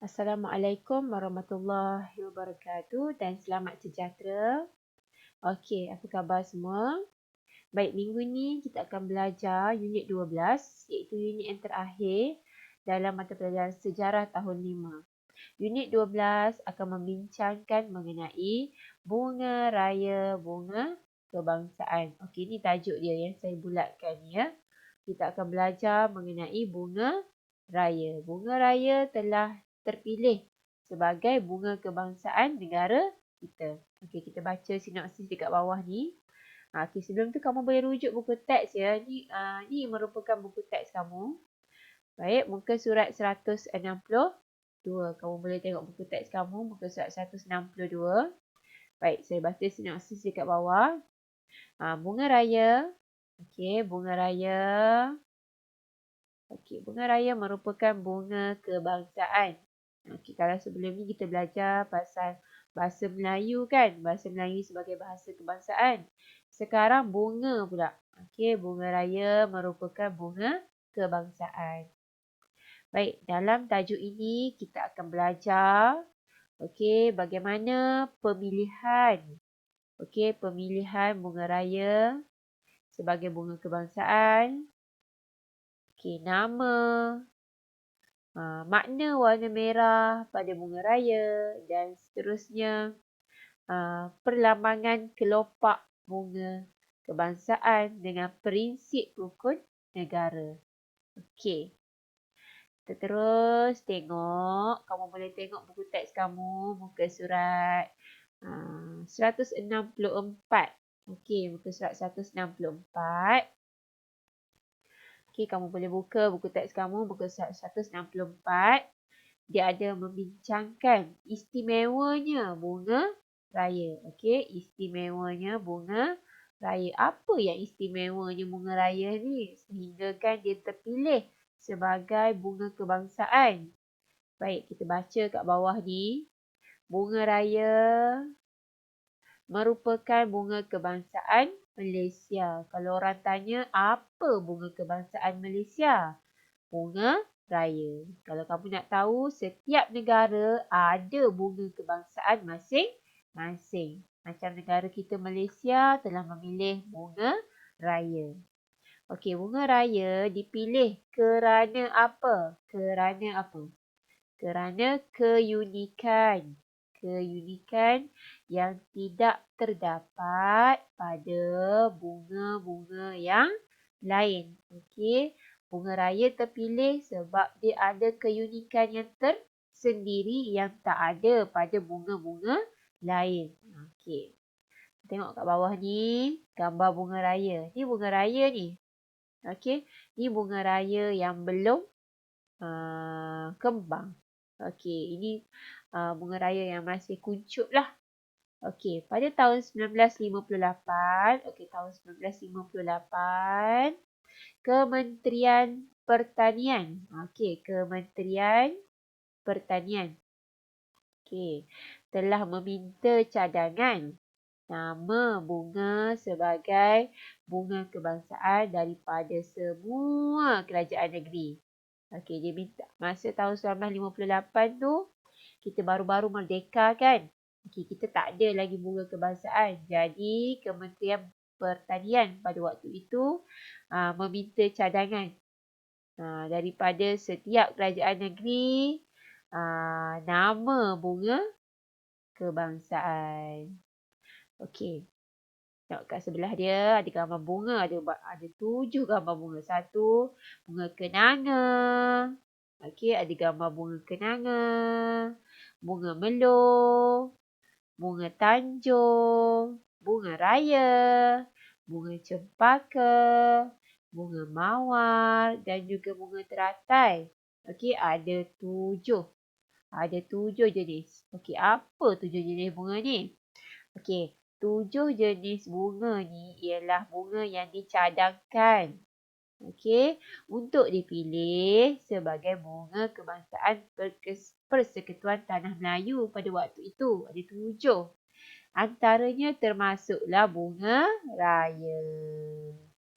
Assalamualaikum warahmatullahi wabarakatuh dan selamat sejahtera. Okey, apa khabar semua? Baik, minggu ni kita akan belajar unit 12 iaitu unit yang terakhir dalam mata pelajaran sejarah tahun 5. Unit 12 akan membincangkan mengenai bunga raya bunga kebangsaan. Okey, ni tajuk dia yang saya bulatkan ya. Kita akan belajar mengenai bunga raya. Bunga raya telah terpilih sebagai bunga kebangsaan negara kita. Okey, kita baca sinopsis dekat bawah ni. Okey, sebelum tu kamu boleh rujuk buku teks ya. Ni merupakan buku teks kamu. Baik, muka surat 162. Kamu boleh tengok buku teks kamu, muka surat 162. Baik, saya baca sinopsis dekat bawah. Bunga raya. Okey, bunga raya. Okey, bunga raya merupakan bunga kebangsaan. Okey, kalau sebelum ni kita belajar pasal bahasa Melayu kan? Bahasa Melayu sebagai bahasa kebangsaan. Sekarang bunga pula. Okey, bunga raya merupakan bunga kebangsaan. Baik, dalam tajuk ini kita akan belajar bagaimana pemilihan bunga raya sebagai bunga kebangsaan. Nama, makna warna merah pada bunga raya dan seterusnya. Perlambangan kelopak bunga kebangsaan dengan prinsip rukun negara. Okey. Kita terus tengok. Kamu boleh tengok buku teks kamu, muka surat 164. Okey, muka surat 164. Okey, kamu boleh buka buku teks kamu, muka surat 164. Dia ada membincangkan istimewanya bunga raya. Okey, istimewanya bunga raya. Apa yang istimewanya bunga raya ni? Sehingga kan dia terpilih sebagai bunga kebangsaan. Baik, kita baca kat bawah ni. Bunga raya merupakan bunga kebangsaan Malaysia. Kalau orang tanya, apa bunga kebangsaan Malaysia? Bunga raya. Kalau kamu nak tahu, setiap negara ada bunga kebangsaan masing-masing. Macam negara kita Malaysia telah memilih bunga raya. Okey, bunga raya dipilih kerana apa? Kerana apa? Kerana keunikan. Keunikan yang tidak terdapat pada bunga-bunga yang lain. Okey, bunga raya terpilih sebab dia ada keunikan yang tersendiri yang tak ada pada bunga-bunga lain. Okey. Tengok kat bawah ni, gambar bunga raya. Ni bunga raya ni. Okey, ni bunga raya yang belum kembang. Okey, ini bunga raya yang masih kuncup lah. Okey, pada tahun 1958, tahun 1958, Kementerian Pertanian. Kementerian Pertanian. Telah meminta cadangan nama bunga sebagai bunga kebangsaan daripada semua kerajaan negeri. Dia minta. Masa tahun 1958 tu, kita baru-baru merdeka kan? Kita tak ada lagi bunga kebangsaan. Jadi, Kementerian Pertanian pada waktu itu meminta cadangan daripada setiap kerajaan negeri nama bunga kebangsaan. Okey. Tengok kat sebelah dia ada gambar bunga. Ada 7 gambar bunga. 1, bunga kenanga. Okey, ada gambar bunga kenanga. Bunga melur. Bunga tanjung. Bunga raya. Bunga cempaka. Bunga mawar dan juga bunga teratai. Okey, ada 7. Ada 7 jenis. Okey, apa 7 jenis bunga ni? Okey, 7 jenis bunga ni ialah bunga yang dicadangkan. Okey, untuk dipilih sebagai bunga kebangsaan Persekutuan Tanah Melayu pada waktu itu. Ada 7. Antaranya termasuklah bunga raya.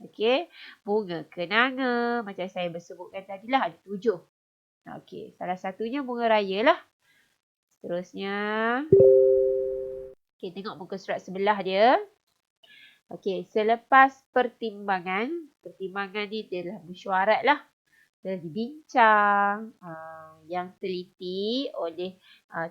Okey, bunga kenanga macam saya bersebutkan tadilah ada 7. Okey, salah satunya bunga raya lah. Seterusnya, okey, tengok muka surat sebelah dia. Okey, selepas pertimbangan ni adalah mesyuarat lah. Telah dibincang yang teliti oleh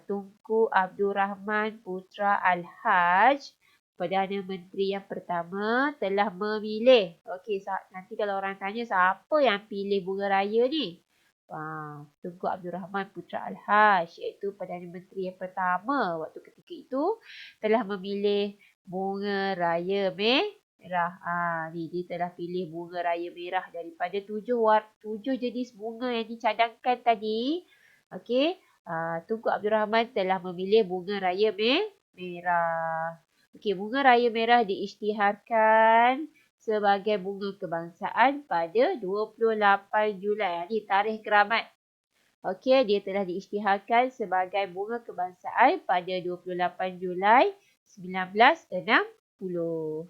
Tunku Abdul Rahman Putra Al-Haj, Perdana Menteri yang pertama, telah memilih. Okey, nanti kalau orang tanya siapa yang pilih bunga raya ni? Tunku Abdul Rahman Putra Al-Haj, iaitu Perdana Menteri yang pertama waktu ketika itu, telah memilih bunga raya merah. Ni dia telah pilih bunga raya merah daripada 7 jenis bunga yang dicadangkan tadi. Okey, Tunku Abdul Rahman telah memilih bunga raya merah. Okey, bunga raya merah diisytiharkan sebagai bunga kebangsaan pada 28 Julai. Ini tarikh keramat. Okey, dia telah diisytiharkan sebagai bunga kebangsaan pada 28 Julai 1960.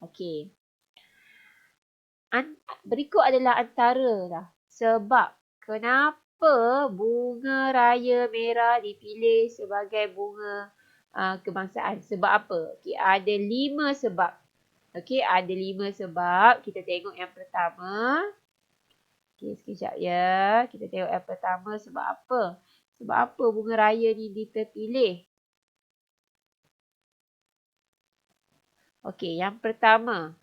Okey. Berikut adalah antara sebab kenapa bunga raya merah dipilih sebagai bunga kebangsaan. Sebab apa? Okey, ada 5 sebab. Okey, ada 5 sebab. Kita tengok yang pertama. Okey, sekejap ya. Kita tengok yang pertama sebab apa? Sebab apa bunga raya ni diterpilih? Okey, yang pertama.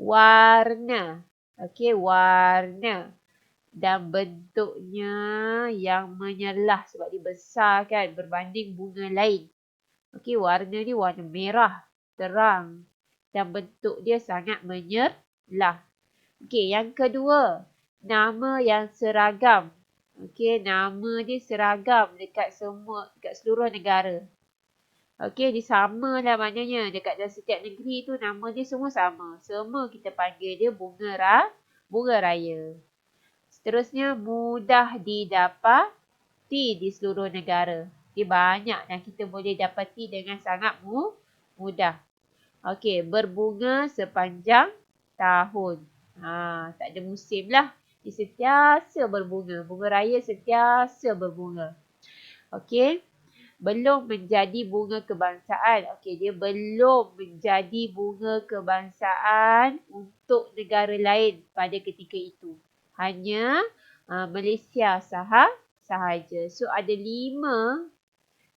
Warna. Okey, warna. Dan bentuknya yang menyerlah sebab dia besar kan berbanding bunga lain. Okey, warna ni warna merah. Terang. Dan bentuk dia sangat menyerlah. Okey, yang kedua. Nama yang seragam. Okey, nama dia seragam dekat seluruh negara. Okey, dia sama lah maknanya. Dekat dalam setiap negeri tu nama dia semua sama. Semua kita panggil dia bunga raya. Seterusnya, mudah didapati di seluruh negara. Dia banyak dan kita boleh dapati dengan sangat mudah. Okey, berbunga sepanjang tahun. Tak ada musim lah. Dia sentiasa berbunga. Bunga raya sentiasa berbunga. Okey. Belum menjadi bunga kebangsaan. Okey, dia belum menjadi bunga kebangsaan untuk negara lain pada ketika itu. Hanya Malaysia sahaja. So, ada 5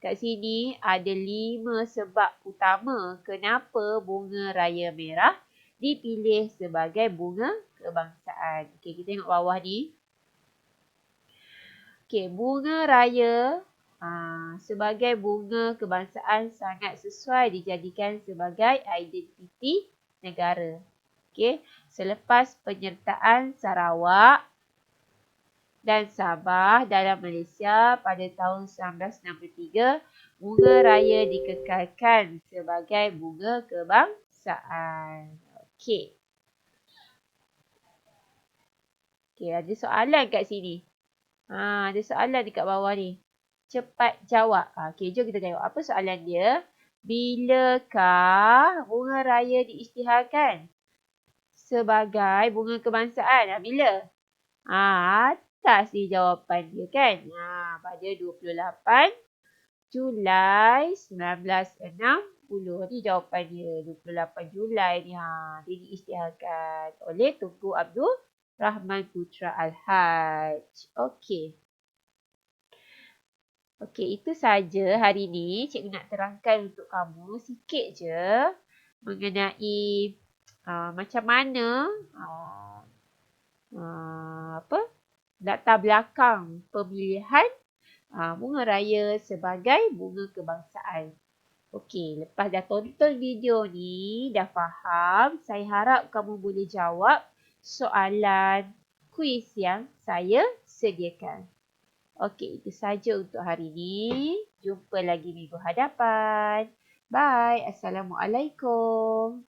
kat sini. Ada 5 sebab utama kenapa bunga raya merah dipilih sebagai bunga kebangsaan. Okey, kita tengok bawah ni. Okey, bunga raya sebagai bunga kebangsaan sangat sesuai dijadikan sebagai identiti negara. Okey, selepas penyertaan Sarawak dan Sabah dalam Malaysia pada tahun 1963, bunga raya dikekalkan sebagai bunga kebangsaan. Okey. Okey, ada soalan kat sini. Ada soalan dekat bawah ni. Cepat jawab. Okey, jom kita tengok apa soalan dia. Bilakah bunga raya diisytiharkan sebagai bunga kebangsaan? Bila? Atas ni jawapan dia kan. Pada 28 Julai 1960. Ni jawapan dia. 28 Julai ni. Dia diisytiharkan oleh Tunku Abdul Rahman Putra Al-Haj. Okey. Okey, itu saja hari ni. Cikgu nak terangkan untuk kamu sikit je mengenai macam mana latar belakang pemilihan bunga raya sebagai bunga kebangsaan. Okey, lepas dah tonton video ni, dah faham, saya harap kamu boleh jawab soalan kuis yang saya sediakan. Okey, itu saja untuk hari ini. Jumpa lagi minggu hadapan. Bye. Assalamualaikum.